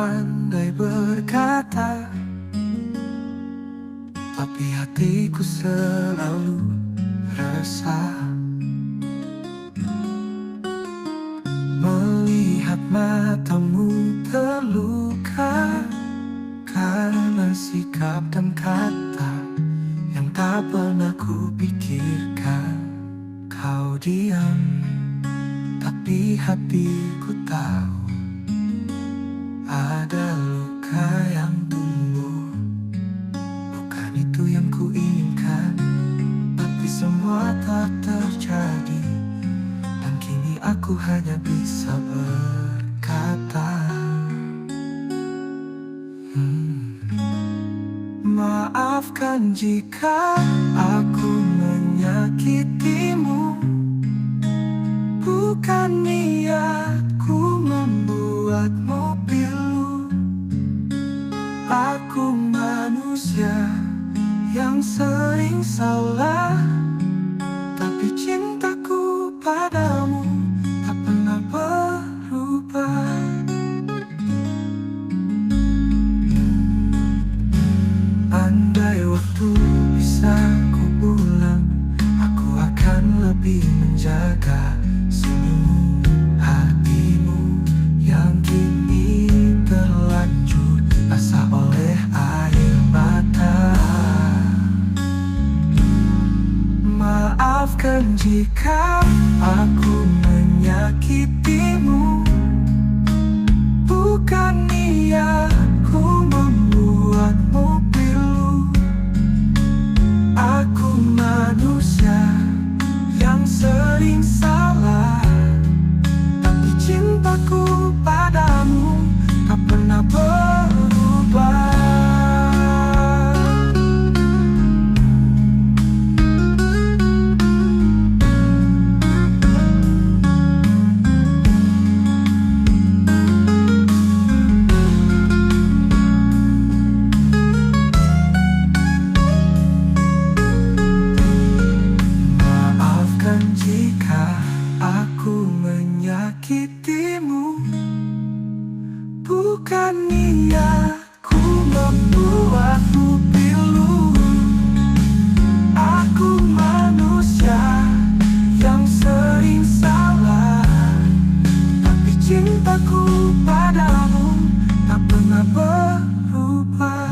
pandai berkata, tapi hatiku selalu resah melihat matamu terluka karena sikap dan kata yang tak pernah kupikirkan. Kau diam, tapi hatiku tahu ada luka yang tumbuh. Bukan itu yang kuinginkan, tapi semua tak terjadi. Dan kini aku hanya bisa berkata, maafkan jika aku menyakitimu. Bukan niatku membuatmu pilu. Aku manusia yang sering salah, tapi cintaku padamu tak pernah berubah. Andai waktu bisa kuulang, aku akan lebih menjaga senyum hatimu yang kini terlanjur basah oleh air mata. Maafkan jika aku menyakitimu. Bukan niatku membuatmu pilu. Aku manusia yang sering salah, tapi cintaku padamu tak pernah berubah. Jika aku menyakitimu, bukan niatku membuatmu pilu. Aku manusia yang sering salah, tapi cintaku padamu tak pernah berubah.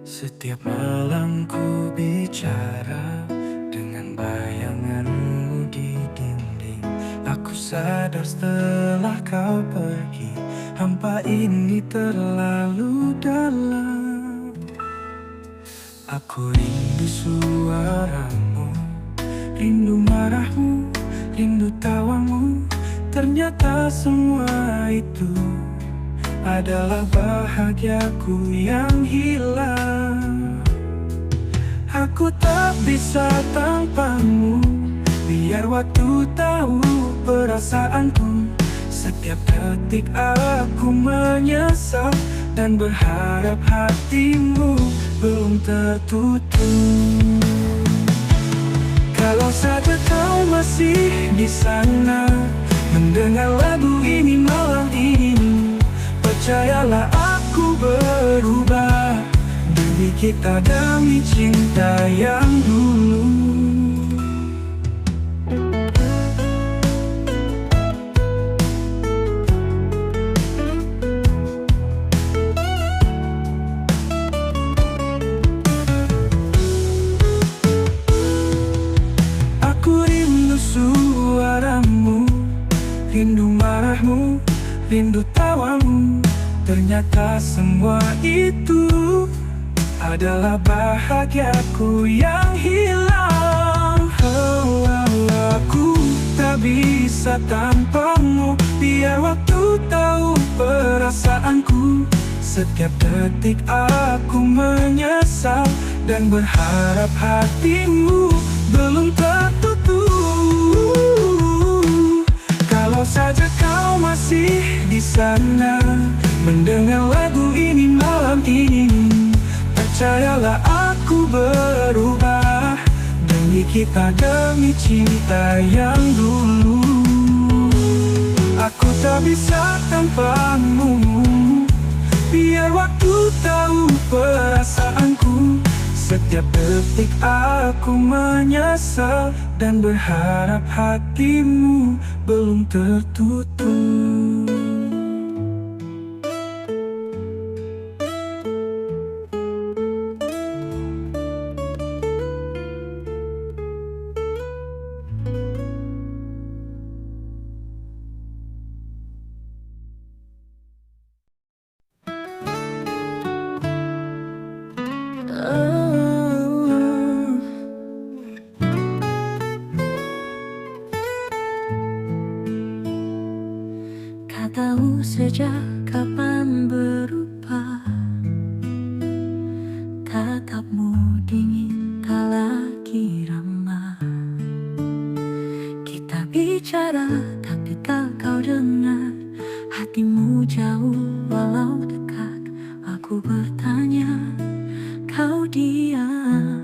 Setiap malam ku bicara dengan bayanganmu di dinding. Aku sadar setelah kau pergi, hampa ini terlalu dalam. Aku rindu suaramu, rindu marahmu, rindu tawamu. Ternyata semua itu adalah bahagiaku yang hilang. Aku tak bisa tanpamu, biar waktu tahu perasaanku. Setiap detik aku menyesal dan berharap hatimu belum tertutup. Kalau saja kau masih di sana, mendengar lagu ini malam ini, percayalah aku berubah demi kita, demi cinta yang dulu. Aku rindu suaramu, rindu marahmu, rindu tawamu. Ternyata semua itu adalah bahagiaku yang hilang. Oh, aku tak bisa tanpamu, biar waktu tahu perasaanku. Setiap detik aku menyesal dan berharap hatimu belum tertutup. Kalau saja kau masih di sana mendengar lagu ini malam ini, percayalah aku berubah demi kita, demi cinta yang dulu. Aku tak bisa tanpamu, biar waktu tahu perasaanku. Setiap detik aku menyesal dan berharap hatimu belum tertutup. Kau tahu sejak kapan berubah, tatapmu dingin tak lagi ramah. Kita bicara tapi tak kau dengar, hatimu jauh walau dekat. Aku bertanya, kau diam.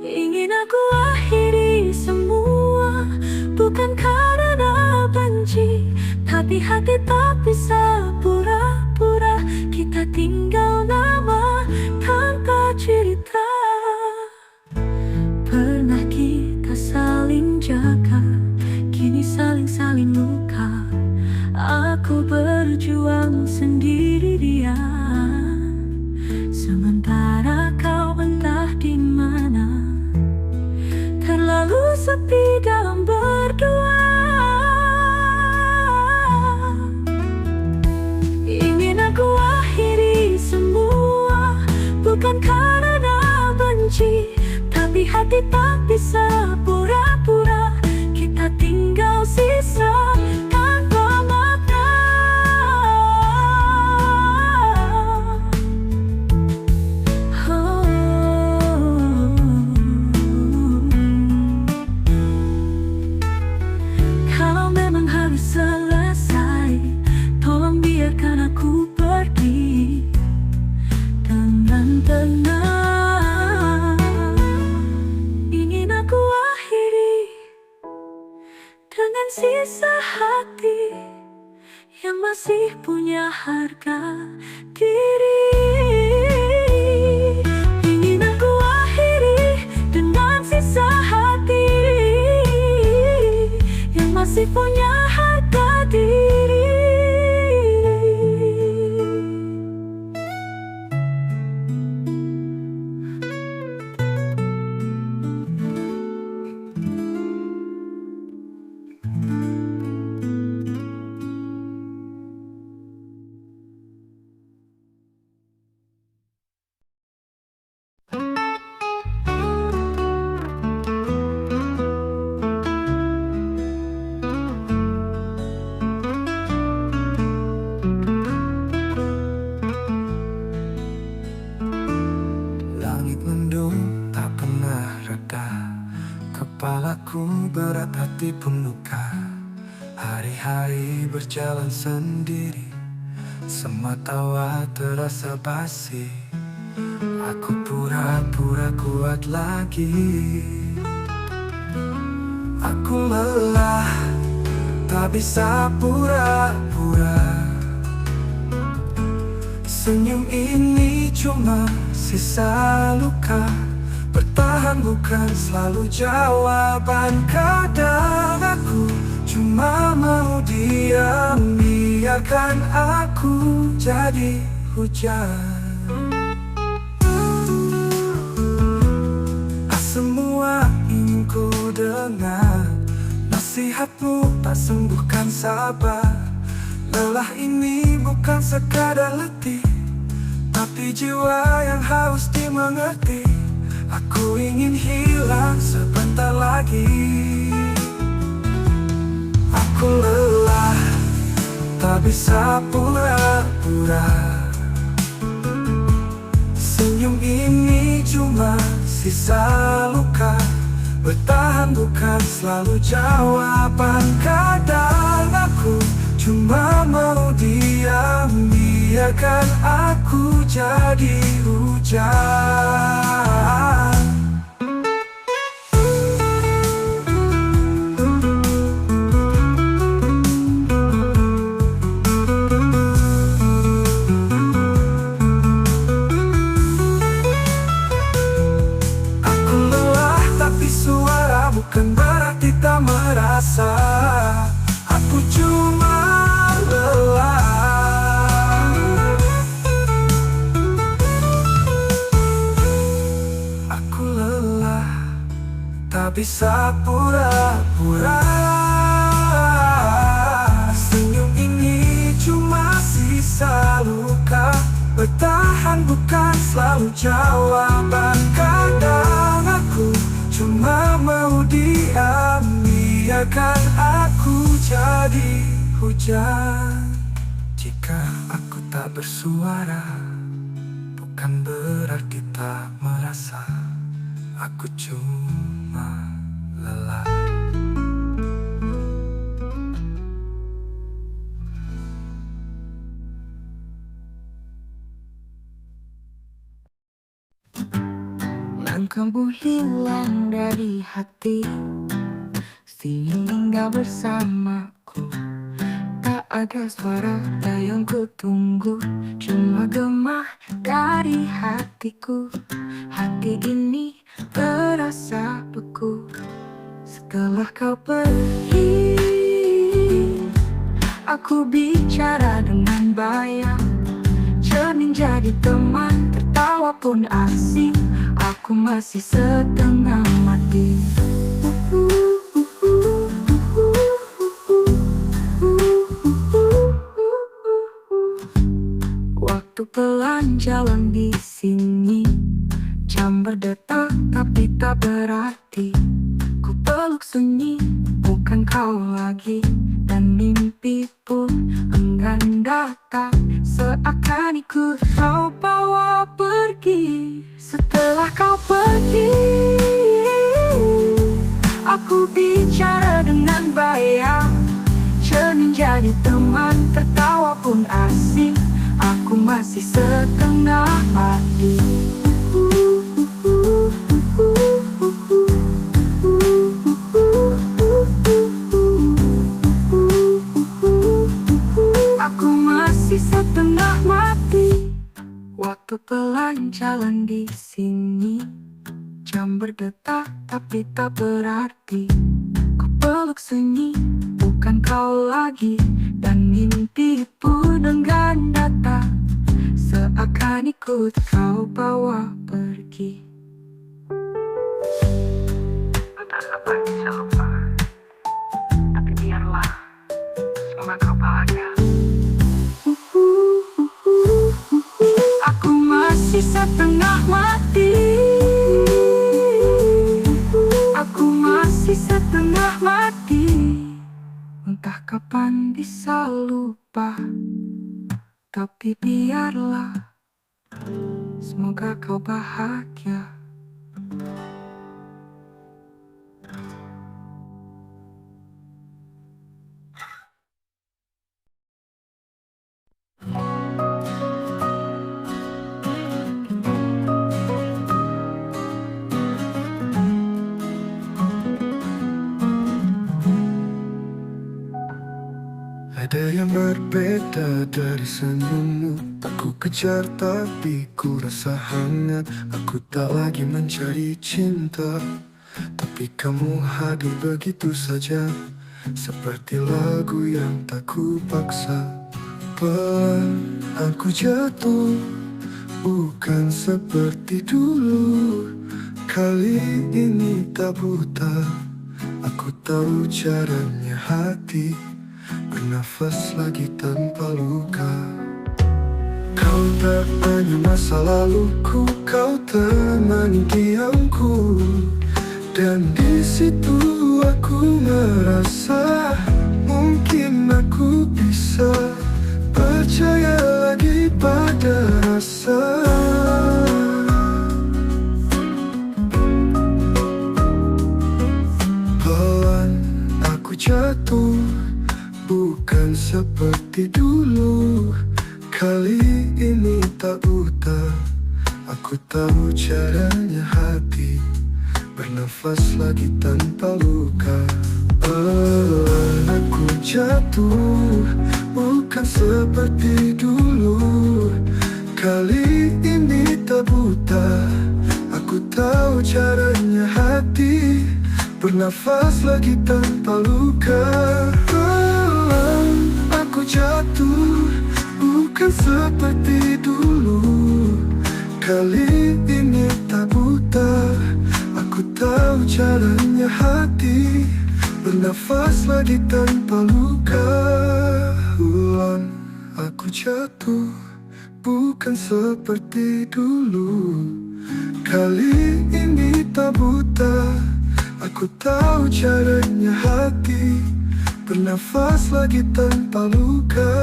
Ingin aku akhiri semua, bukan karena benci, tapi hati tak bisa pura-pura. Kita tinggal nama tanpa cerita. Pernah kita saling jaga, kini saling luka. Aku berjuang sendirian, sementara kau entah di mana, terlalu sepi dalam berdua. Ingin aku akhiri semua, bukan karena benci, tapi hati tak bisa pura-pura. Kita tinggal sisa tanpa makna. Kalau memang harus selesai, tolong biarkan aku pergi dengan tenang. Ingin aku akhiri dengan sisa hati yang masih punya harga diri. Ingin aku akhiri dengan sisa hati yang masih punya harga diri. Langit mendung tak pernah reda, kepalaku berat, hati pun luka. Hari-hari berjalan sendiri, semua tawa terasa basi. Aku pura-pura kuat lagi. Aku lelah, tak bisa pura-pura. Senyum ini cuma sisa luka. Bertahan bukan selalu jawaban. Kadang aku cuma mau diam, biarkan aku jadi hujan. Semua ingin ku dengar, nasihatmu tak sembuhkan sabar. Lelah ini bukan sekadar letih, tapi jiwa yang harus dimengerti. Aku ingin hilang sebentar lagi. Aku lelah, tak bisa pura-pura. Senyum ini cuma sisa luka. Bertahan bukan selalu jawaban. Kadang aku cuma mau diam, biarkan aku jadi hujan. Bukan berarti tak merasa. Aku cuma lelah. Aku lelah, tak bisa pura-pura. Senyum ini cuma sisa luka. Bertahan bukan selalu jawaban. Kadang aku cuma mau diam, biarkan aku jadi hujan. Jika aku tak bersuara, bukan berarti tak merasa. Aku cuma lelah. Kamu hilang dari hati, sehingga bersamaku. Tak ada suara yang ku tunggu, cuma gema dari hatiku. Hati ini terasa beku setelah kau pergi. Aku bicara dengan bayang, cermin jadi teman, tertawa pun asing. Aku masih setengah mati. Waktu pelan jalan di sini, jam berdetak tapi tak berarti. Ku peluk sunyi, bukan kau lagi, dan mimpi pun enggan datang. Seakan ikut kau bawa pergi. Setelah kau pergi, aku bicara dengan bayang, cermin jadi teman, tertawa pun asing. Aku masih setengah mati. Aku masih setengah mati. Waktu pelan jalan di sini, jam berdetak tapi tak berarti. Ku peluk sunyi, bukan kau lagi, dan mimpi pun enggan datang. Seakan ikut kau bawa pergi. Entah apa yang bisa lupa, tapi biarlah selama kau bahagia. Aku masih setengah mati. Aku masih setengah mati. Entah kapan bisa lupa, tapi biarlah, semoga kau bahagia. Ada yang berbeda dari senyummu. Tak ku kejar tapi ku rasa hangat. Aku tak lagi mencari cinta, tapi kamu hadir begitu saja, seperti lagu yang tak ku paksa. Pelan aku jatuh, bukan seperti dulu. Kali ini tak buta, aku tahu caranya hati bernafas lagi tanpa luka. Kau tak tanya masa laluku, kau temani diamku, dan di situ aku merasa mungkin aku bisa percaya lagi pada rasa. Pelan aku jatuh, bukan seperti dulu. Kali ini tak buta, aku tahu caranya hati bernafas lagi tanpa luka. Pelan aku jatuh, bukan seperti dulu. Kali ini tak buta, aku tahu caranya hati bernafas lagi tanpa luka. Pelan aku jatuh, bukan seperti dulu. Kali ini tak buta, aku tahu caranya hati bernafas lagi tanpa luka. Ulang aku jatuh, bukan seperti dulu. Kali ini tak buta, aku tahu caranya hati bernafas lagi tanpa luka.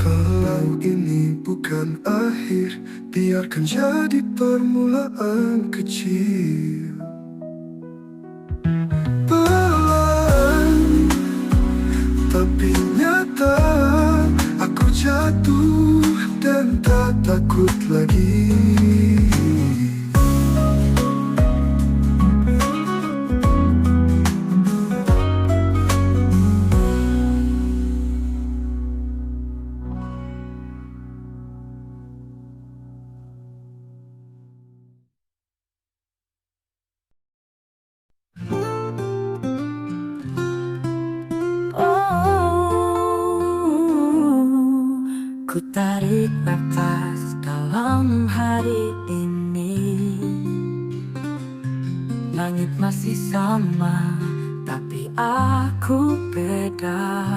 Kalau ini bukan akhir, biarkan jadi permulaan kecil. Pelan, tapi nyata, aku jatuh dan tak takut lagi. Ku tarik nafas dalam hari ini. Langit masih sama, tapi aku beda.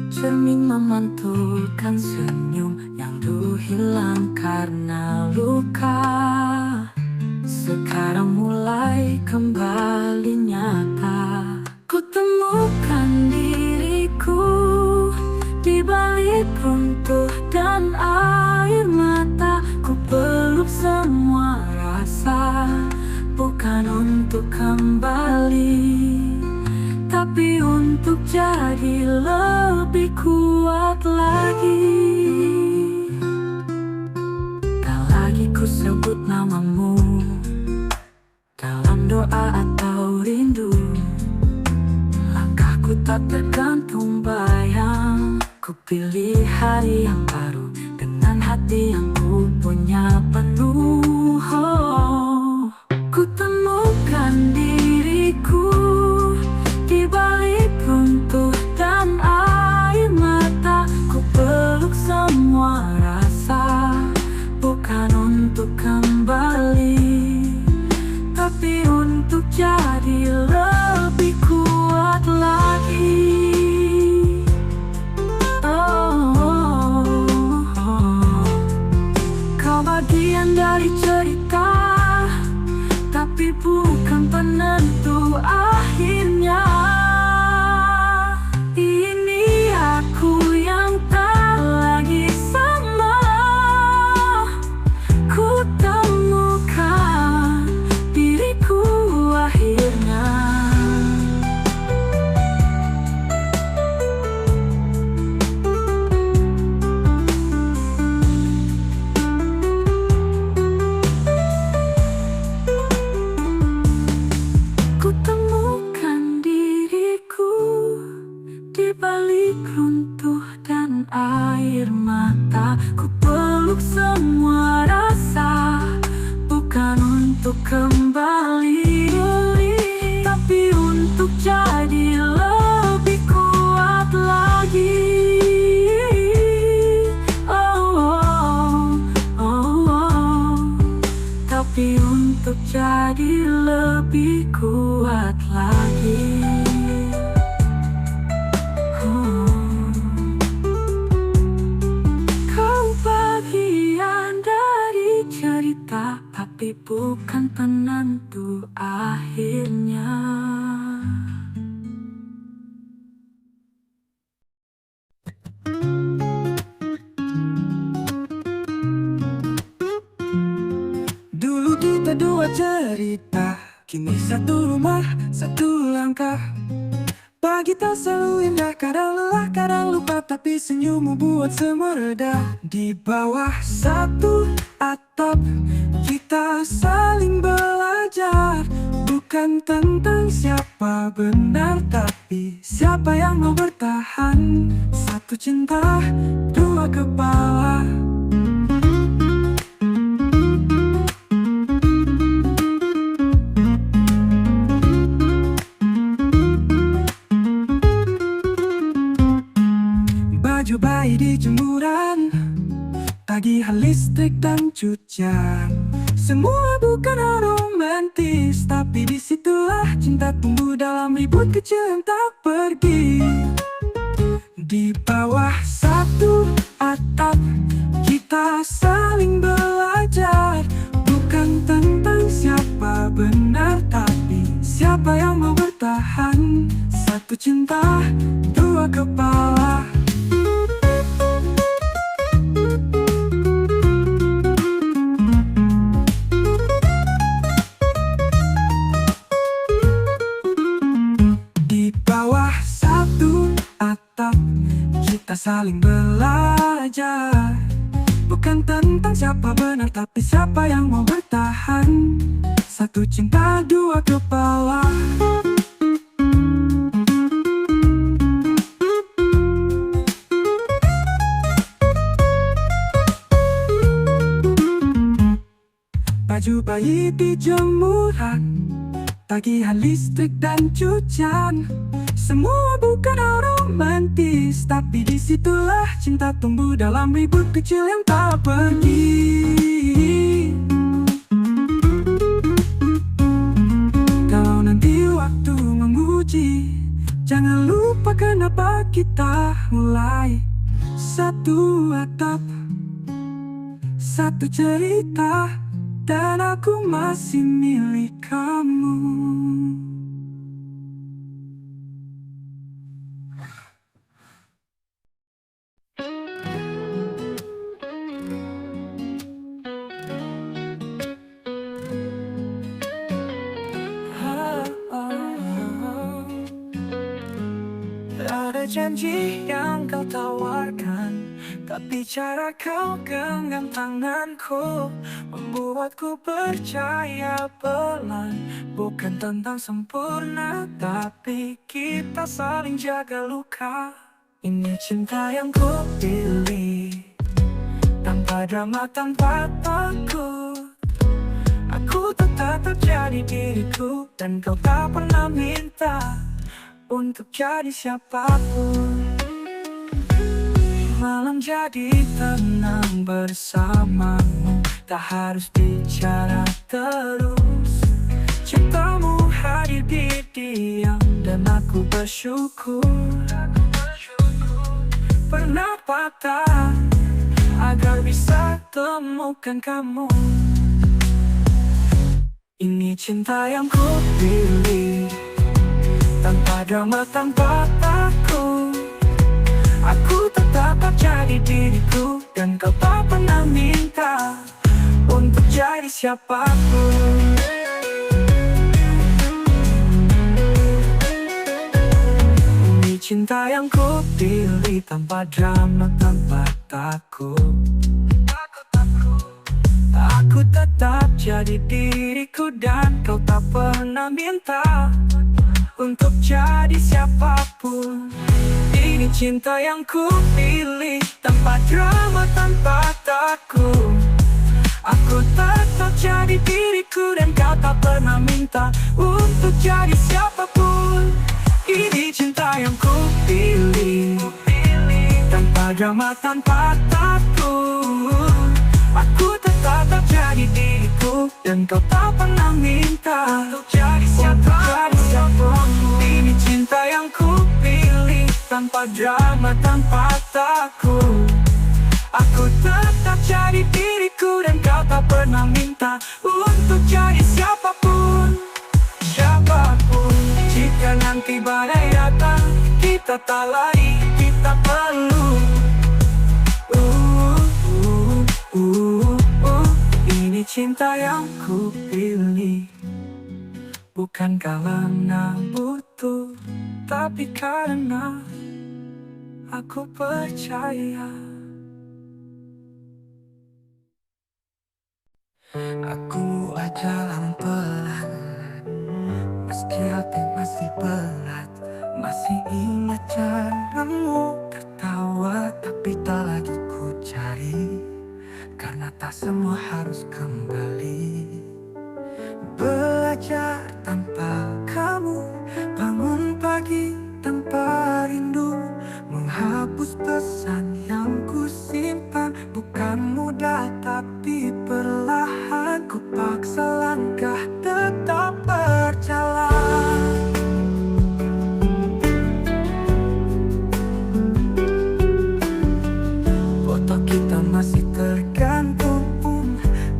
Cermin memantulkan senyum yang dulu hilang karena luka. Sekarang mulai kembali nyata. Ku temukan diriku di balik runtuh dan air mata. Ku peluk semua rasa, bukan untuk kembali, tapi untuk jadi lebih kuat lagi. Tak lagi ku sebut namamu dalam doa atau rindu. Langkahku tak tergantung bayang. Ku pilih hari yang baru dengan hati yang ku punya penuh. Ku temukan diriku di balik runtuh dan air mata. Ku peluk semua rasa, bukan untuk kembali, tapi untuk jadi lebih kuat lagi. Kau bagian dari cerita, tapi bukan penentu akhirnya. Ini aku yang tak lagi sama. Ku temukan diriku akhirnya. Ku temukan diriku di balik runtuh dan air mata. Ku peluk semua rasa, bukan untuk kembali, tapi untuk jadi lebih kuat lagi. Tapi untuk jadi lebih kuat lagi. Kau bagian dari cerita, tapi bukan penentu akhirnya. dua cerita, kini satu rumah, satu langkah. Pagi tak selalu indah, kadang lelah, kadang lupa, tapi senyummu buat semua reda. Di bawah satu atap, kita saling belajar. Bukan tentang siapa benar, tapi siapa yang mau bertahan. Satu cinta, dua kepala. Baju bayi di jemuran, tagihan listrik dan cucian. Semua bukan romantis, tapi disitulah cinta tumbuh dalam ribut kecil yang tak pergi. Di bawah satu atap, kita saling belajar. Bukan tentang siapa benar, tapi siapa yang mau bertahan. Satu cinta, dua kepala. Kita saling belajar. Bukan tentang siapa benar, tapi siapa yang mau bertahan. Satu cinta, dua kepala. Baju bayi di jemuran, tagihan listrik dan cucian. Semua bukan romantis, tapi disitulah cinta tumbuh dalam ribut kecil yang tak pergi. Kalau nanti waktu menguji, jangan lupa kenapa kita mulai. Satu atap, satu cerita, dan aku masih milik kamu. Ada janji yang kau tawarkan, tapi cara kau genggam tanganku membuatku percaya pelan. Bukan tentang sempurna, tapi kita saling jaga luka. Ini cinta yang ku pilih, tanpa drama, tanpa takut. Aku tetap jadi diriku, dan kau tak pernah minta untuk jadi siapapun. Malam jadi tenang bersamamu, tak harus bicara terus. Cintamu hadir di diam, dan aku bersyukur. Pernah patah agar bisa temukan kamu. Ini cinta yang ku pilih, tanpa drama, tanpa takut. Aku tetap jadi diriku, dan kau tak pernah minta untuk jadi siapapun. Ini cinta yang ku pilih, tanpa drama, tanpa takut. Aku tetap jadi diriku, dan kau tak pernah minta untuk jadi siapapun. Ini cinta yang ku pilih, tanpa drama, tanpa takut. Aku tetap jadi diriku, dan kau tak pernah minta untuk jadi siapapun. Ini cinta yang ku pilih, tanpa drama, tanpa takut. Aku tetap jadi diriku, dan kau tak pernah minta untuk jadi siapapun. Ini cinta yang ku pilih, tanpa drama, tanpa takut. Aku tetap jadi diriku, dan kau tak pernah minta untuk jadi siapapun. Siapapun. Jika nanti badai datang, kita tak lari, kita perlu. Ini cinta yang ku pilih. Bukan karena butuh, tapi karena aku percaya. Aku jalan pelan, meski hati masih berat. Masih ingat caramu tertawa, tapi tak lagi ku cari. Karena tak semua harus kembali. Belajar tanpa kamu, bangun pagi tanpa rindu, menghapus pesan yang ku simpan. Bukan mudah tapi perlahan, ku paksa langkah tetap berjalan. Foto kita masih tergantung,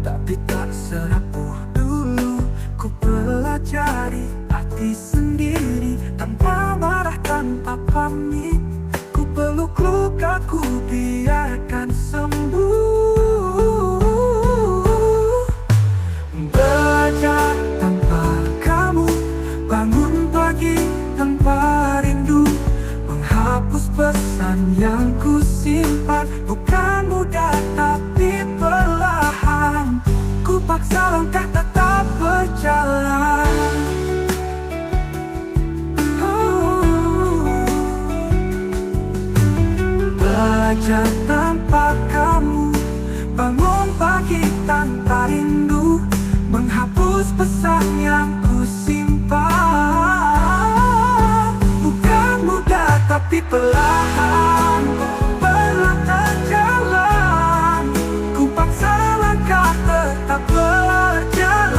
tapi tak serapuh dulu. Ku pelajari arti sendiri, tanpa marah, tanpa pamit. Ku peluk lukaku, biarkan sembuh. Belajar tanpa kamu, bangun pagi tanpa rindu, menghapus pesan yang ku simpan. Bukan mudah tapi perlahan, ku paksa langkah tetap berjalan. Belajar tanpa kamu, bangun pagi tanpa rindu, menghapus pesan yang ku simpan. Bukan mudah tapi perlahan, perlahan terjalan. Ku paksa langkah tetap berjalan.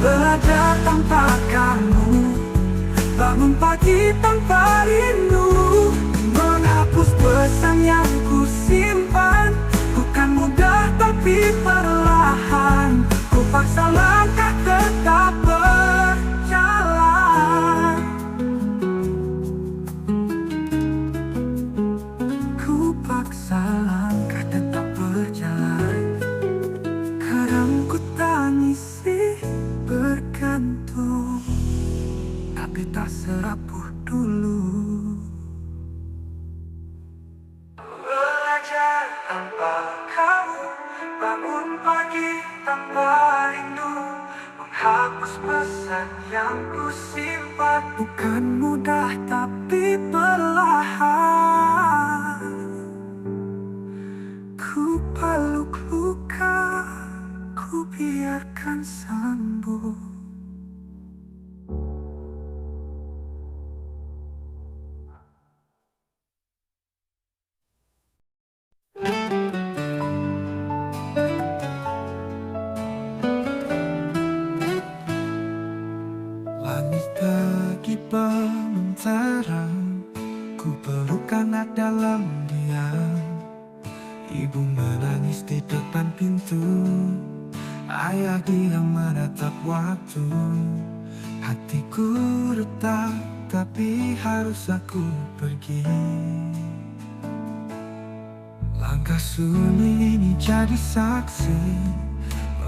Belajar tanpa kamu, bangun pagi tanpa rindu, menghapus pesan yang ku simpan. Bukan mudah tapi perlahan, ku paksa langkah tetap berjalan. Ku paksa langkah tetap berjalan. Kadang ku tangisi bergantung, tapi tak serapuh dulu. Belajar tanpa kamu, bangun pagi tanpa rindu, menghapus pesan yang ku simpan. Bukan mudah tapi perlahan, ku peluk luka, ku biarkan sembuh. Langit berkibar mentara, ku peluk anak dalam diam. Ibu menangis di depan pintu, ayah diam menatap waktu. Hatiku retak, tapi harus aku pergi. Langkah sunyi ini jadi saksi,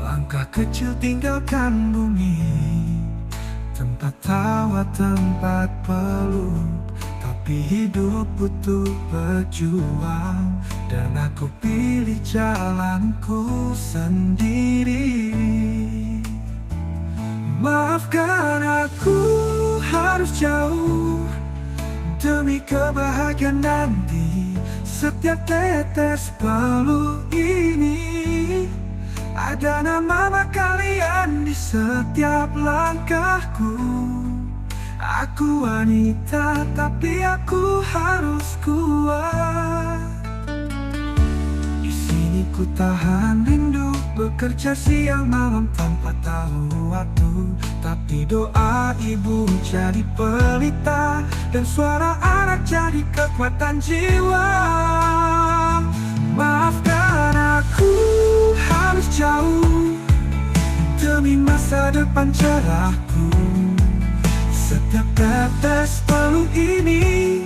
langkah kecil tinggalkan bumi. Tempat tawa, tempat peluk, tapi hidup butuh berjuang. Dan aku pilih jalanku sendiri. Maafkan aku harus jauh demi kebahagiaan nanti. Setiap tetes peluk ini, ada nama kalian di setiap langkahku. Aku wanita tapi aku harus kuat. Di sini ku tahan rindu, bekerja siang malam tanpa tahu waktu. Tapi doa ibu jadi pelita, dan suara anak jadi kekuatan jiwa. Maafkan aku harus jauh demi masa depan cerahku. Setiap tetes peluk ini,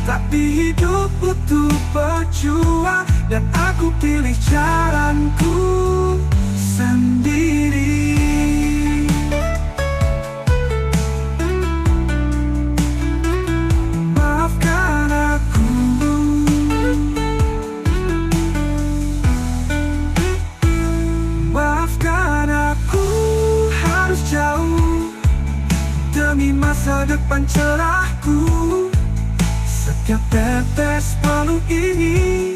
tapi hidup butuh berjuang. Dan aku pilih jalanku sendiri. masa depan cerahku. Setiap tetes palu ini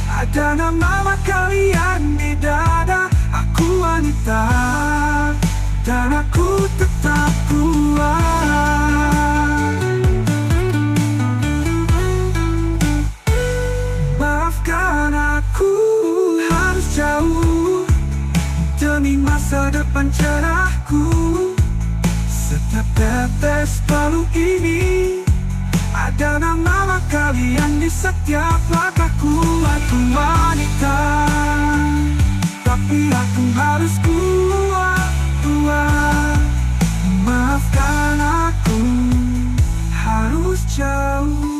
ada nama kalian di dada. Aku wanita dan aku tetap kuat. Maafkan aku harus jauh demi masa depan cerahku. Setiap tetes palu ini ada nama kalian di setiap langkahku. Aku wanita, tapi aku harus kuat. Maafkan aku harus jauh.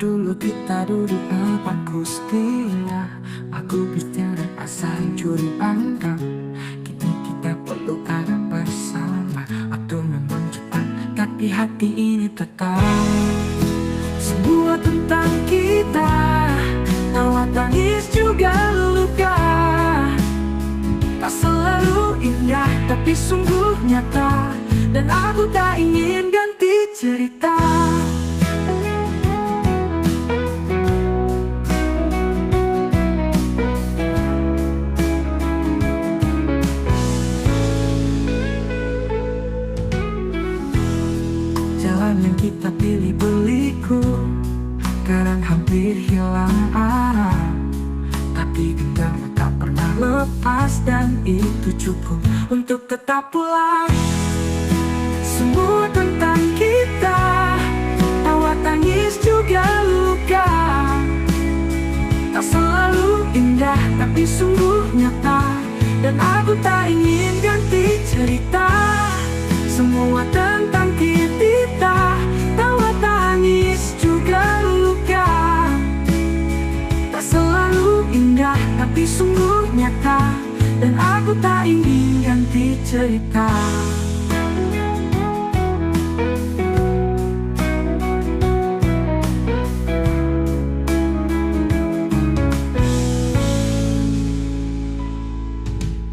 Dulu kita duduk empat kustinya. Aku bicara asal curi pandang. Kini kita perlu ada bersama. Waktu memang cepat, tapi hati ini tetap. Semua tentang kita, tawa tangis juga luka. Tak selalu indah, tapi sungguh nyata. Dan aku tak ingin ganti cerita. Yang kita pilih beliku, kadang hampir hilang arah. Tapi genggam tak pernah lepas, dan itu cukup untuk tetap pulang. Semua tentang kita, tawa tangis juga luka. Tak selalu indah, tapi sungguh nyata. Dan aku tak ingin ganti cerita. Semua tentang kita, tawa tangis juga luka. Tak selalu indah, tapi sungguh nyata. Dan aku tak ingin ganti cerita.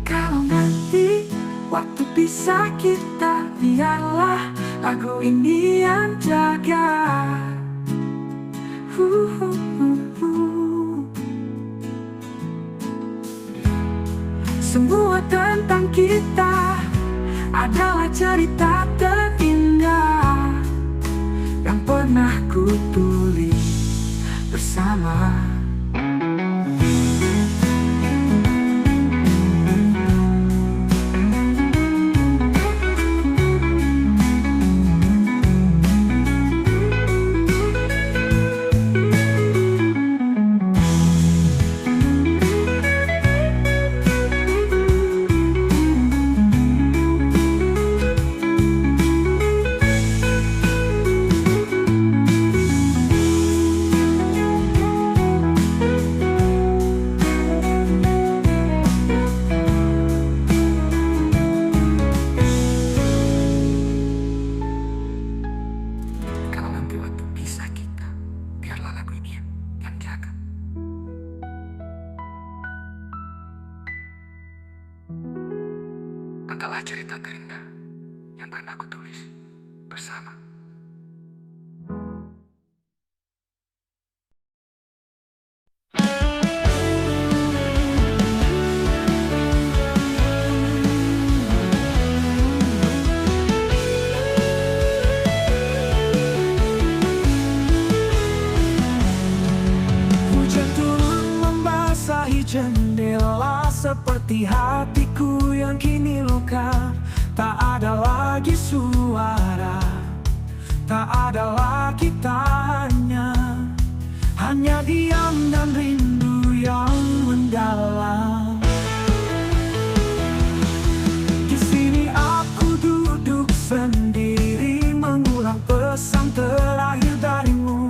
Kalau nanti waktu pisah kita, biarlah aku ini yang jaga. Semua tentang kita adalah cerita terindah yang pernah ku tulis bersama. Adalah cerita terindah yang pernah aku tulis bersama. Hujan turun membasahi jendela, seperti hatiku yang kini luka. Tak ada lagi suara, tak ada lagi tanya. Hanya diam dan rindu yang mendalam. Di sini aku duduk sendiri, mengulang pesan terakhir darimu.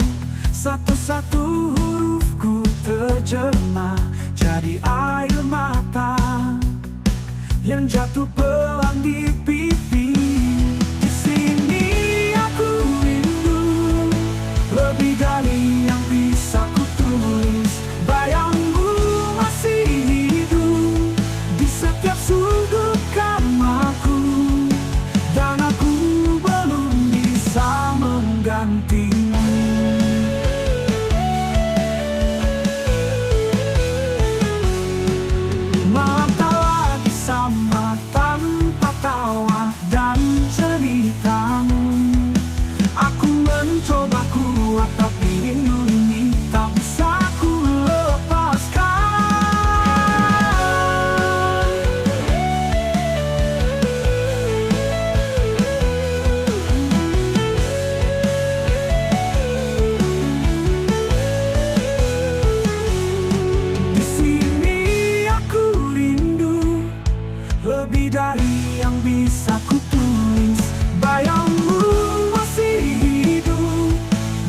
Satu-satu hurufku terjemah jadi air mata yang jatuh pelan di pipi. Di sini aku rindu, lebih dari yang bisa ku tulis. Bayangmu masih hidup di setiap sudut kamarku, dan aku belum bisa menggantimu. Malam tak lagi sama tanpa tawa dan ceritamu. Aku mencoba kuat tapi rindu ini tak bisa ku lepaskan. Di sini aku rindu, lebih dari yang bisa ku tulis. Bayangmu masih hidup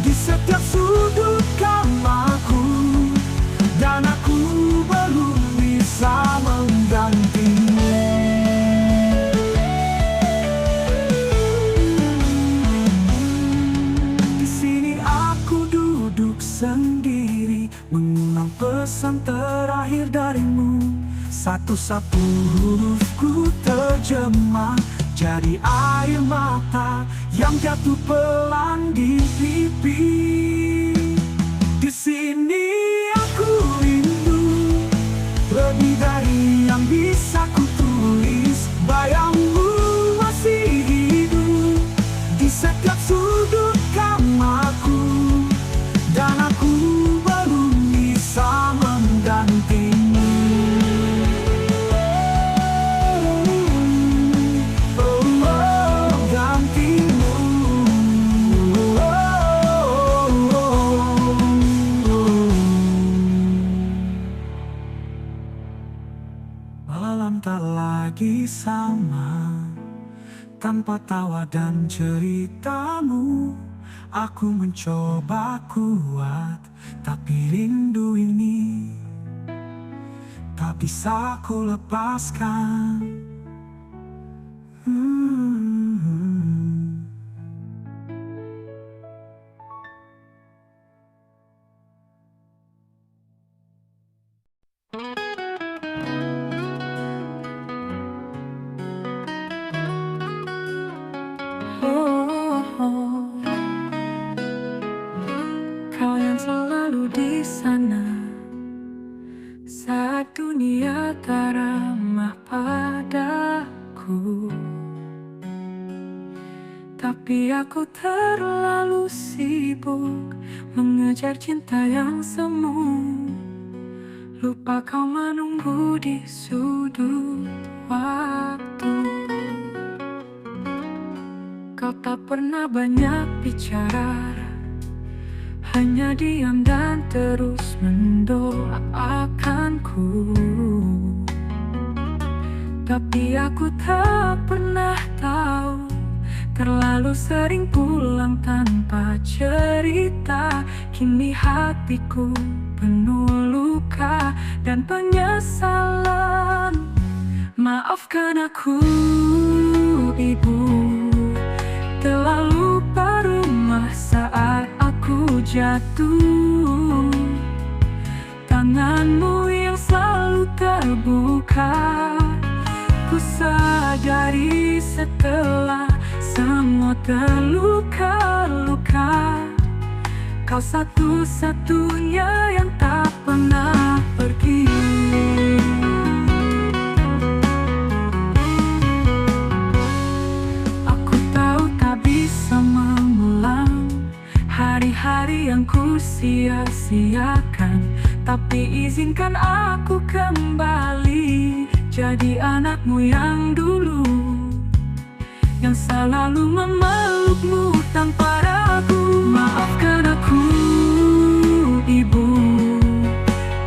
di setiap sudut kamarku, dan aku belum bisa menggantimu. Di sini aku duduk sendiri, mengulang pesan terakhir darimu. Satu-satu hurufku terjemah jadi air mata yang jatuh pelan di pipi. Di sini aku rindu, lebih dari yang bisa ku tulis. Bayangmu masih hidup di setiap sudut kamarku, dan aku belum bisa menggantimu. Malam tak lagi sama tanpa tawa dan ceritamu. Aku mencoba kuat tapi rindu ini tak bisa ku lepaskan. Kau yang selalu di sana saat dunia tak ramah padaku, tapi aku terlalu sibuk mengejar cinta yang semu. Lupa kau menunggu di sudut waktu. Kau tak pernah banyak bicara, hanya diam dan terus mendoakanku. Tapi aku tak pernah tahu, terlalu sering pulang tanpa cerita. Kini hatiku penuh luka dan penyesalan. Maafkan aku, Ibu, telah lupa rumah saat aku jatuh. Tanganmu yang selalu terbuka, ku sadari setelah semua terluka-luka. Kau satu-satunya yang tak pernah pergi. Aku tahu tak bisa mengulang hari-hari yang ku sia-siakan, tapi izinkan aku kembali jadi anakmu yang dulu, yang selalu memelukmu tanpa ragu. Maafkan aku, Ibu,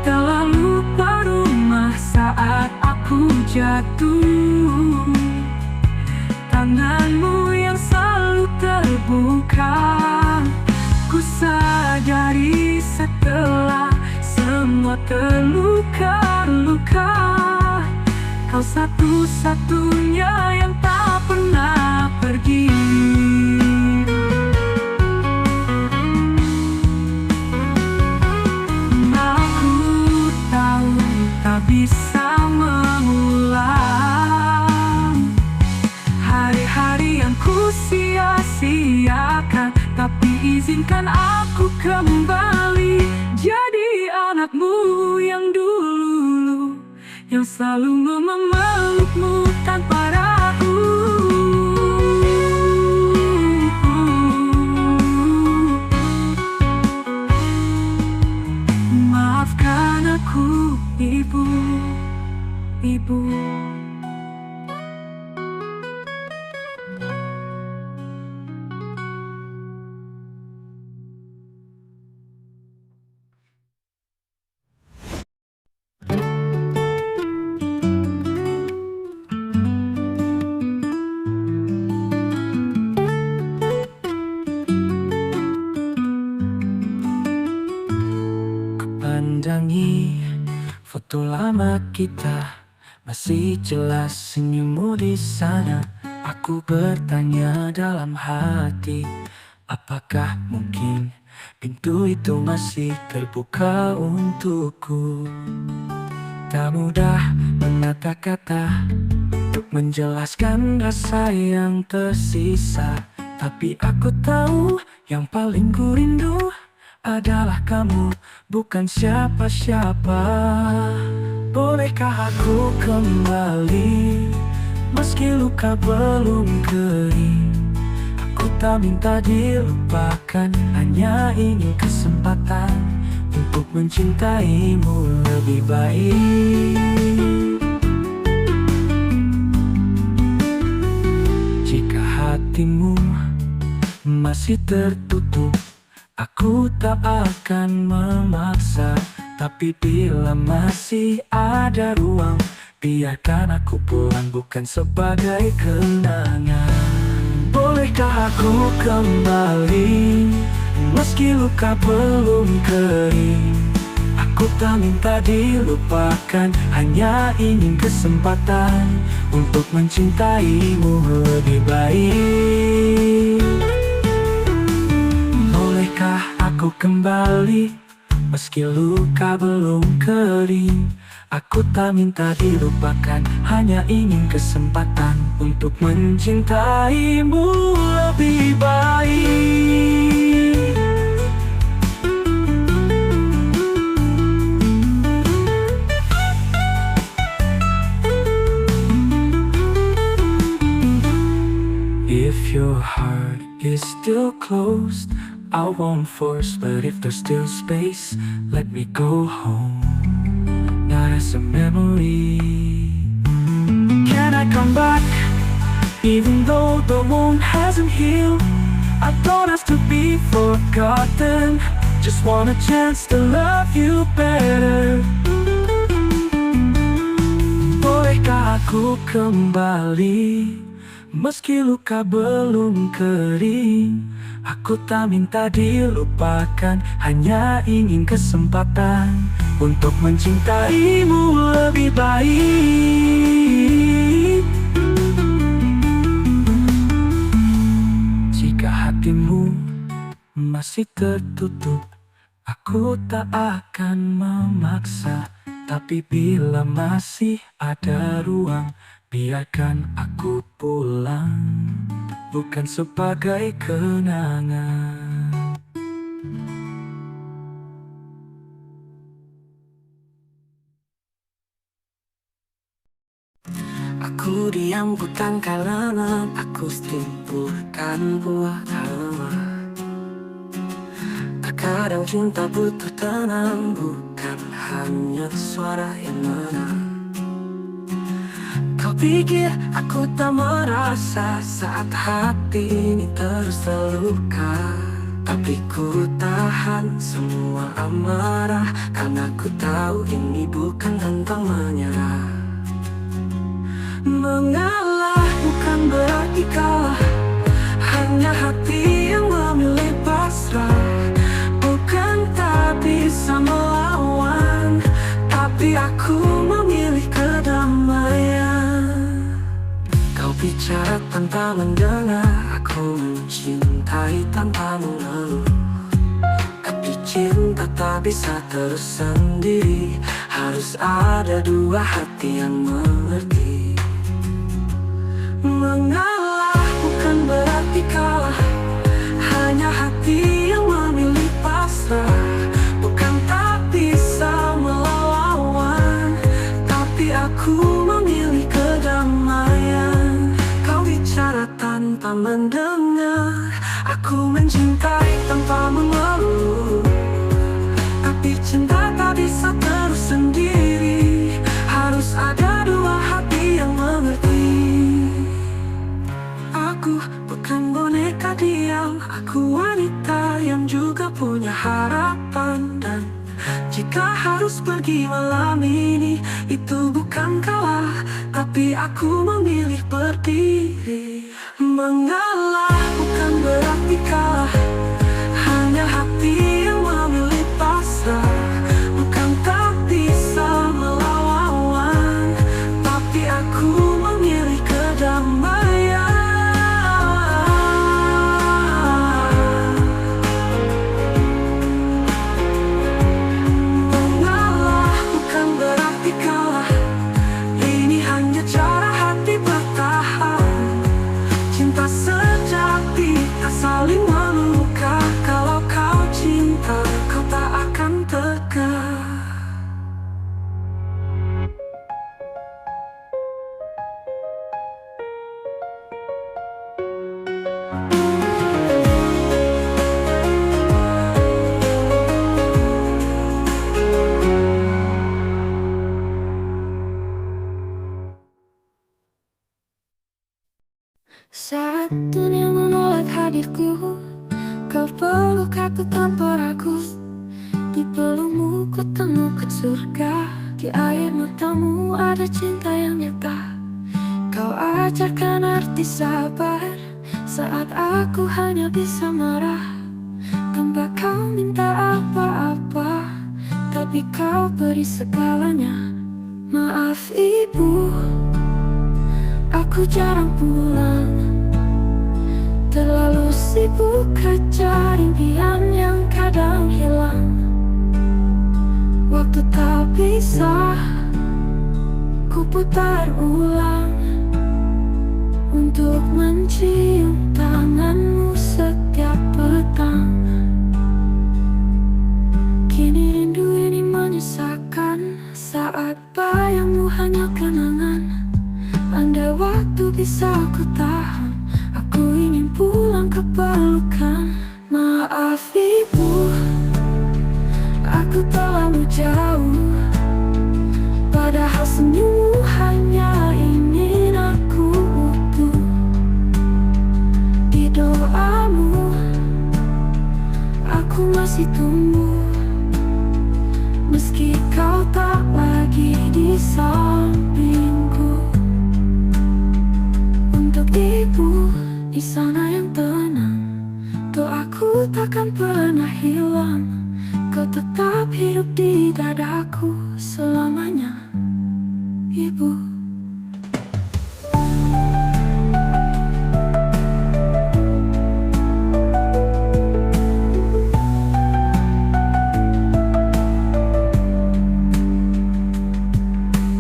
telah lupa rumah saat aku jatuh. Tanganmu yang selalu terbuka, ku sadari setelah semua terluka-luka. Kau satu-satunya yang tak pernah pergi. Aku tahu tak bisa mengulang hari-hari yang ku sia-siakan, tapi izinkan aku kembali jadi anakmu yang dulu, yang selalu memelukmu tanpa ragu. Maafkan aku, ibu, ibu. Pandangi foto lama kita, masih jelas senyummu di sana. Aku bertanya dalam hati, apakah mungkin pintu itu masih terbuka untukku? Tak mudah menata kata untuk menjelaskan rasa yang tersisa, tapi aku tahu yang paling ku rindu adalah kamu, bukan siapa-siapa. Bolehkah aku kembali, meski luka belum kering? Aku tak minta dilupakan, hanya ingin kesempatan untuk mencintaimu lebih baik. Jika hatimu masih tertutup, aku tak akan memaksa, tapi bila masih ada ruang, biarkan aku pulang bukan sebagai kenangan. Bolehkah aku kembali, meski luka belum kering? Aku tak minta dilupakan, hanya ingin kesempatan untuk mencintaimu lebih baik. Bolehkah aku kembali, meski luka belum kering? Aku tak minta dilupakan, hanya ingin kesempatan untuk mencintaimu lebih baik. If your heart is still closed, I won't force, but if there's still space, let me go home, not as a memory. Can I come back, even though the wound hasn't healed? I don't ask to be forgotten, just want a chance to love you better. Bolehkah aku kembali, meski luka belum kering? Aku tak minta dilupakan, hanya ingin kesempatan untuk mencintaimu lebih baik. Jika hatimu masih tertutup, aku tak akan memaksa, tapi bila masih ada ruang, biarkan aku pulang, bukan sebagai kenangan. Aku diam bukan karena aku timbulkan buah harapan. Terkadang cinta butuh tenang, bukan hanya suara yang menang. Kau pikir aku tak merasa saat hati ini terus terluka, tapi ku tahan semua amarah, karena ku tahu ini bukan tentang menyerah. Mengalah bukan berarti kalah, hanya hati yang memilih pasrah. Bukan tak bisa melawan, tapi aku memilih kedamaian. pernah mendengar aku mencintai tanpa mengeluh. Tapi cinta tak bisa terus sendiri, harus ada dua hati yang mengerti. Mengalah bukan berarti kalah, hanya hati yang memilih pasrah. Bukan tak bisa melawan, tapi aku memilih kedamaian. Kau bicara tanpa mendengar, aku mencintai tanpa mengeluh. Tapi cinta tak bisa terus sendiri, harus ada dua hati yang mengerti. Aku bukan boneka diam, aku wanita yang juga punya harapan. Dan jika harus pergi malam ini, itu bukan kalah, tapi aku memilih berdiri. Mengalah bukan berarti kalah, hanya hati yang memilih pasrah. Bukan tak bisa melawan, tapi aku memilih kedamaian. Mengalah bukan berarti kalah, ini hanya cara hati bertahan. Cinta sejati tak saling meluka, kalau kau cinta kau tak akan tegak. Saat dunia menolak hadirku, kau peluk aku tanpa ragu. Di pelukmu ku temukan surga, di air matamu ada cinta yang nyata. Kau ajarkan arti sabar saat aku hanya bisa marah. Tanpa kau minta apa-apa, tapi kau beri segalanya. Maaf ibu, aku jarang pulang, terlalu sibuk kejar impian yang kadang hilang. Waktu tak bisa ku putar ulang, untuk mencium tanganmu setiap petang. Kini rindu ini menyesakkan, saat bayangmu hanya kenangan. Andai waktu bisa aku tahan, aku ingin pulang ke pelukan. Maaf ibu, aku terlalu jauh, padahal senyummu hanya ingin aku utuh. Di doamu aku masih tumbuh, meski kau tak lagi di sampingku. Untuk ibu di sana yang tenang, doaku takkan pernah hilang. Kau tetap hidup di dadaku selamanya, ibu.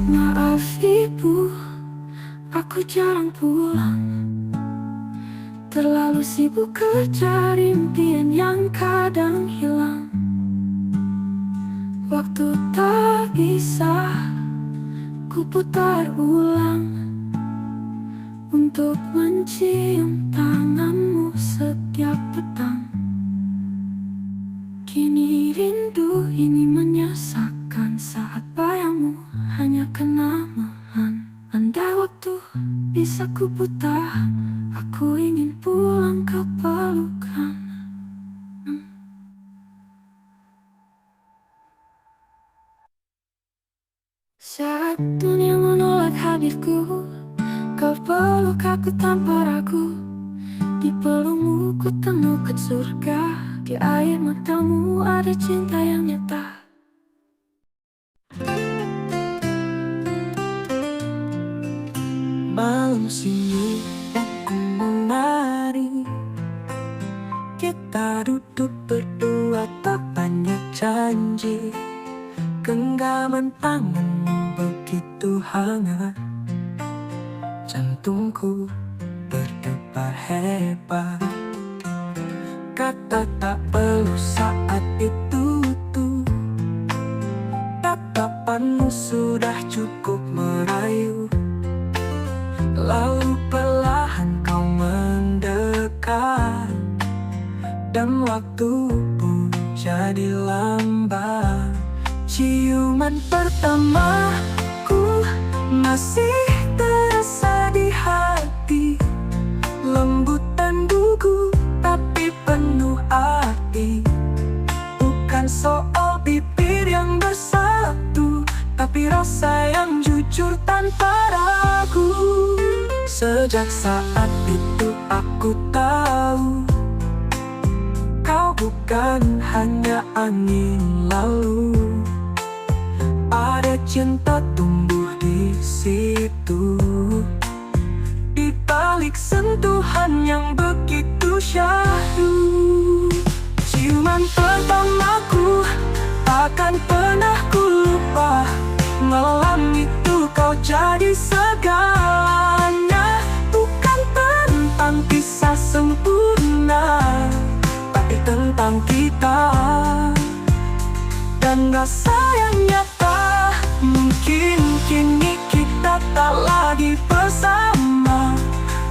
Maaf ibu, aku jarang pulang, terlalu sibuk kejar impian yang kadang hilang. Waktu tak bisa ku putar ulang, untuk mencium tanganmu setiap petang. Kini rindu ini menyesakkan, saat bayangmu hanya kenangan. Andai waktu bisa ku putar, aku ingin pulang ke pelukan. Saat dunia menolak hadirku, kau peluk aku tanpa ragu. Di pelukmu ku temukan surga, di air matamu ada cinta yang nyata. Malam sunyi, aku Kita duduk berdua tak banyak janji, genggaman tangan begitu hangat. Jantungku berdebar hebat. Kata tak perlu saat itu tuh, tatapanmu sudah cukup merayu. Lalu perlahan kau mendekat, dan waktu pun jadi lambat. Ciuman pertamaku masih terasa di hati, lembut dan gugup tapi penuh arti. Bukan soal bibir yang bersatu, tapi rasa yang jujur tanpa ragu. Sejak saat itu aku tahu, kau bukan hanya angin lalu. Ada cinta tumbuh di situ, di balik sentuhan yang begitu syahdu. Ciuman pertamaku takkan pernah ku lupa. Malam itu kau jadi segalanya. Bukan tentang kisah sempurna, tapi tentang kita dan rasa yang nyata. Mungkin kini kita tak lagi bersama,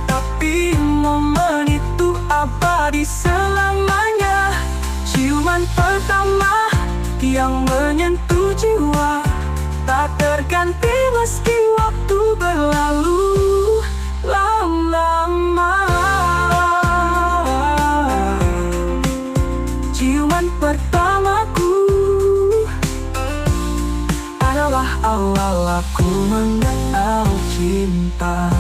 tapi momen itu abadi selamanya. Ciuman pertama yang menyentuh jiwa, tak terganti meski waktu berlalu lama-lama. Ciuman pertamaku adalah awal aku mengenal cinta.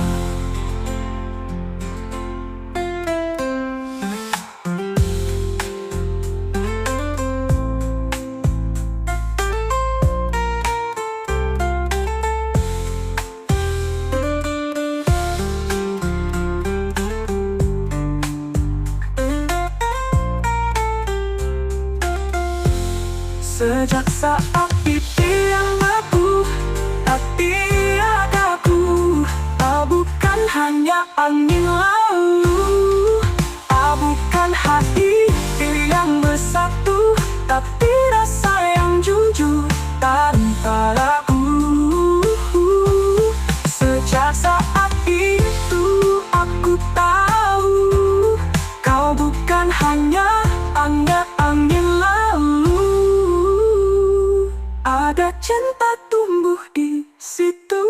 Sejak saat pipi yang rapuh, tak tiadaku. Kau bukan hanya angin lalu, kau bukan hati yang bersatu, tapi rasa yang jujur tanpa ragu. Sejak saat itu aku tahu, kau bukan hanya angin lalu. Ada cinta tumbuh di situ,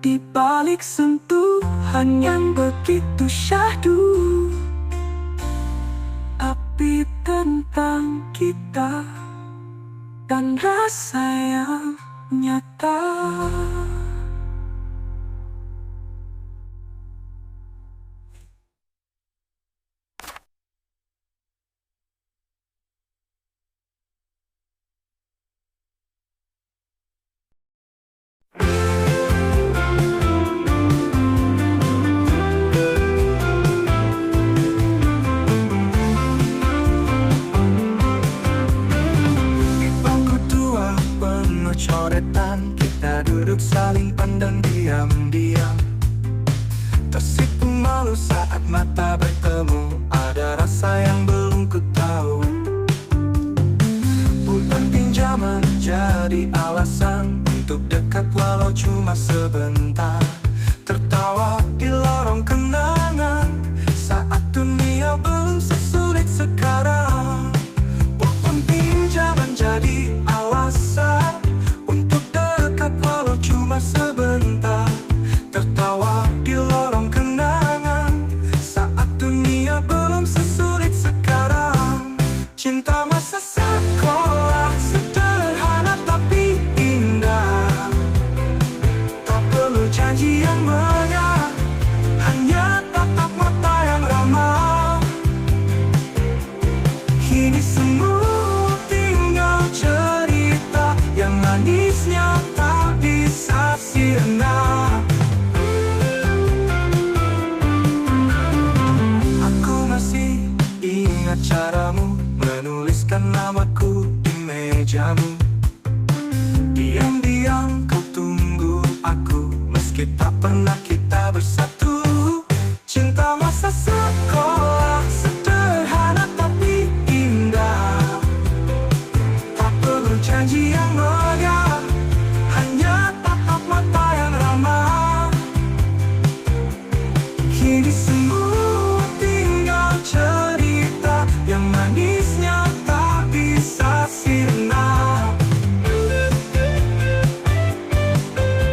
di balik sentuhan yang begitu syahdu. Tapi tentang kita dan rasa yang nyata. Coretan, kita duduk saling pandang diam-diam, tersipu malu saat mata bertemu. Ada rasa yang belum ku tahu. Bukan pinjaman jadi alasan untuk dekat walau cuma sebentar. Tertawa di lorong kenangan saat dunia belum sesulit sekarang. Bukan pinjaman jadi alasan untuk dekat walau cuma sebentar. Tertawa di lorong kenangan saat dunia belum sesulit sekarang. Cinta masa sekolah sederhana tapi indah, tak perlu janji yang megah, hanya tatap mata yang ramah. Kini semua tinggal cerita yang manisnya tak bisa sia. pernah kita bersatu. Cinta masa sekolah, sederhana tapi indah. Tak perlu janji yang megah, hanya tatap mata yang ramah. Kini semua tinggal cerita yang manisnya tak bisa sirna.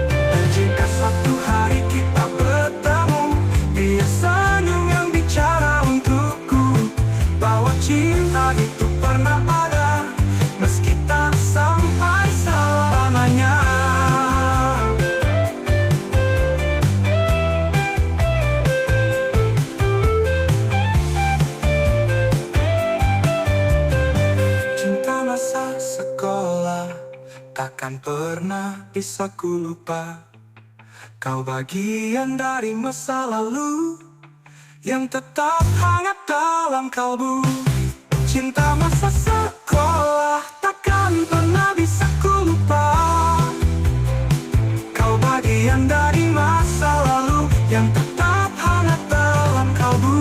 Dan jika suatu hari kita bertemu, dia senyum yang bicara untukku, bahwa cinta itu pernah ada, meski tak sampai selamanya. Cinta masa sekolah takkan pernah bisa ku lupa. Kau bagian dari masa lalu yang tetap hangat dalam kalbu. Cinta masa sekolah takkan pernah bisa ku lupa. Kau bagian dari masa lalu yang tetap hangat dalam kalbu.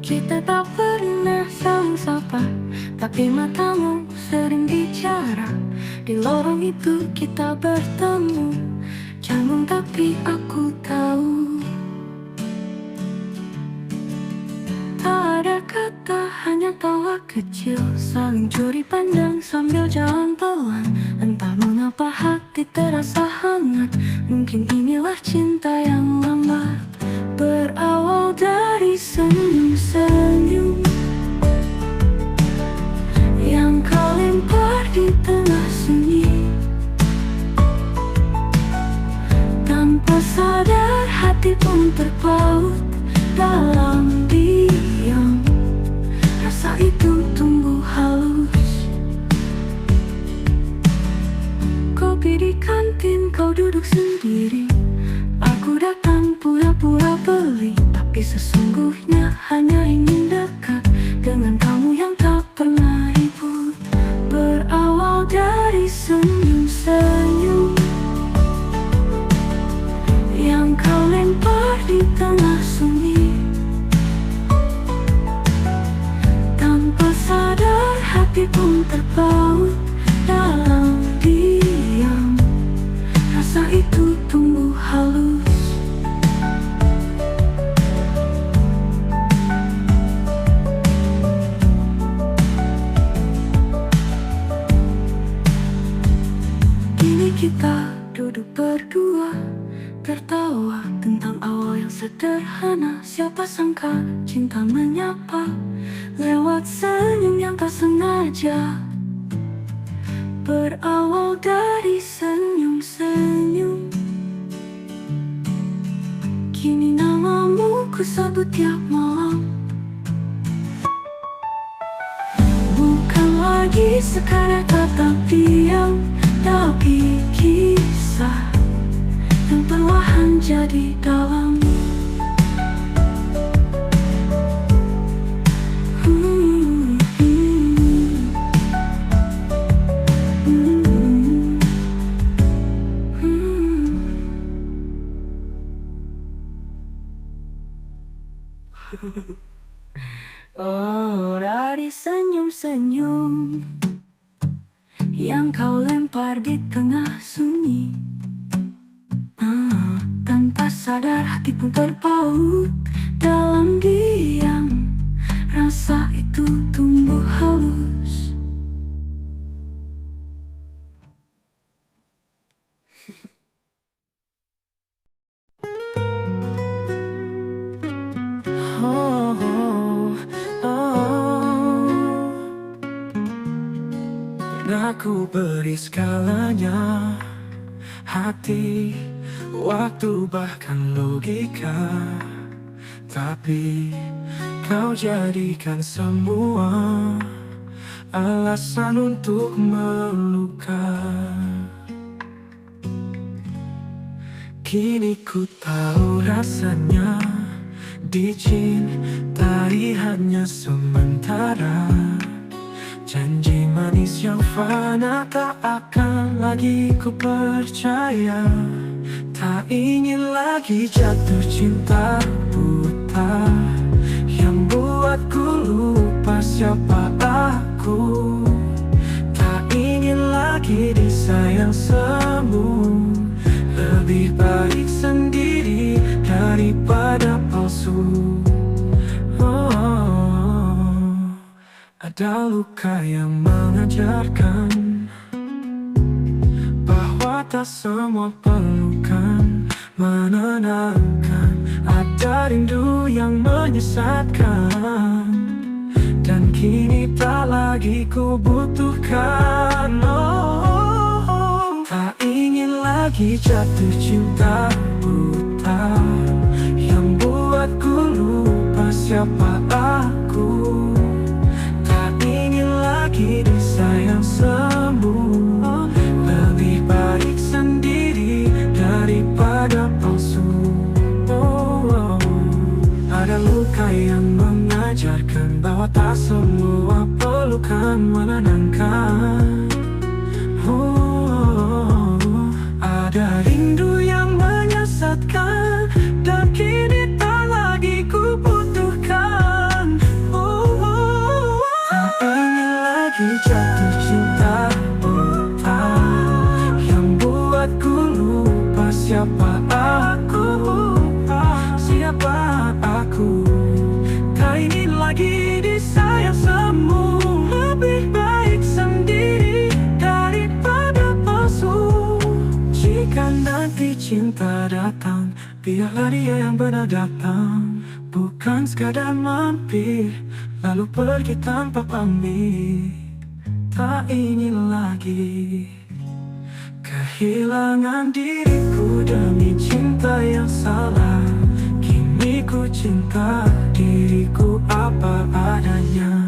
Kita tak pernah saling sapa, tapi matamu sering bicara. Di lorong itu kita bertemu, canggung tapi aku tahu. Tak ada kata, hanya tawa kecil, saling curi pandang sambil jalan pelan. Entah mengapa hati terasa hangat, mungkin inilah cinta yang lambat. Berawal dari senyum-senyum yang kau lempar di tengah sunyi. Tanpa sadar hati pun terpaut dalam diam. Rasa itu tumbuh halus. Kopi di kantin, kau duduk sendiri. Aku datang pura-pura beli, tapi sesungguhnya hanya ingin dekat dengan kamu yang tak pernah ribut. Berawal dari senyum-senyum yang kau lempar di tengah sunyi. Tanpa sadar hati pun terpaut dalam diam. Rasa itu tumbuh halus. Kini kita duduk berdua, tertawa tentang awal yang sederhana. Siapa sangka cinta menyapa lewat senyum yang tak sengaja. Berawal dari senyum-senyum, kini namamu ku sebut tiap malam. Bukan lagi sekadar tatap diam, tapi kisah yang perlahan jadi dalam. Oh, dari senyum-senyum yang kau lempar di tengah sunyi. Tanpa sadar hati pun terpaut dalam diam. Rasa itu tumbuh halus. Oh, oh, oh. Aku beri segalanya, hati waktu bahkan logika. Tapi kau jadikan semua alasan untuk melukai. Kini ku tahu rasanya dicintai hanya sementara. Janji manis yang fana tak akan lagi ku percaya. Tak ingin lagi jatuh cinta buta yang buatku lupa siapa aku. Tak ingin lagi disayang semu. Lebih baik sendiri daripada palsu. Ada luka yang mengajarkan bahwa tak semua pelukan menenangkan. Ada rindu yang menyesatkan, dan kini tak lagi ku butuhkan. Tak ingin lagi jatuh cinta buta yang buatku lupa siapa aku. Tak ingin lagi disayang semu. Lebih baik sendiri daripada palsu. Ada luka yang mengajarkan bahwa tak semua pelukan menenangkan. Ada rindu yang menyesatkan, dan kini tak lagi ku butuhkan. Tak ingin lagi jatuh cinta buta yang buatku lupa siapa aku. Siapa aku. Tak ingin lagi disayang semu. Lebih baik sendiri daripada palsu. Jika nanti cinta datang, biarlah dia yang benar datang, bukan sekadar mampir lalu pergi tanpa pamit. Tak ingin lagi kehilangan diriku demi cinta yang salah. Kini ku cinta diriku apa adanya.